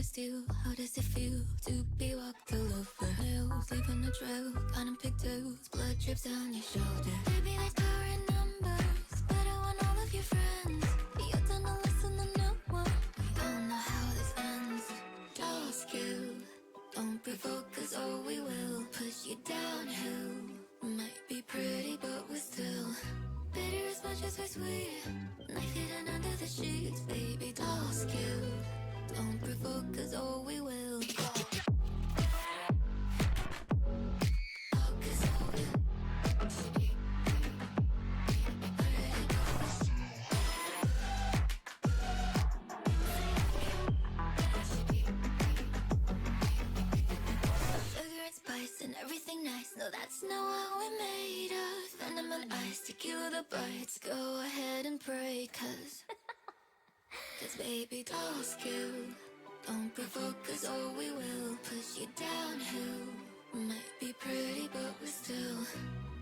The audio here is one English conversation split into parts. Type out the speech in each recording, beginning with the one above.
missed you. How does it feel to be walked all over? Nails leaving a trail, kind of pigtails, blood drips down your shoulder. Baby, there's power in numbers, better when all of your friends. You're gonna listen to no one. We all know how this ends. Dull skill, don't provoke us or we will push you downhill. Might be pretty, but we're still bitter as much as we're sweet. Knife hidden under the sheets, baby, dull skill. Don't provoke us or we will. No, that's not what we're made of. Venom and ice to kill the bites. Go ahead and pray, cause baby, dull skill. Don't provoke us or we will push you downhill. Might be pretty, but we're still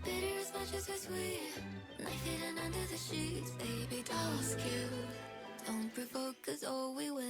bitter as much as we're sweet. Knife hidden under the sheets, baby, dull skill. Don't provoke us or we will.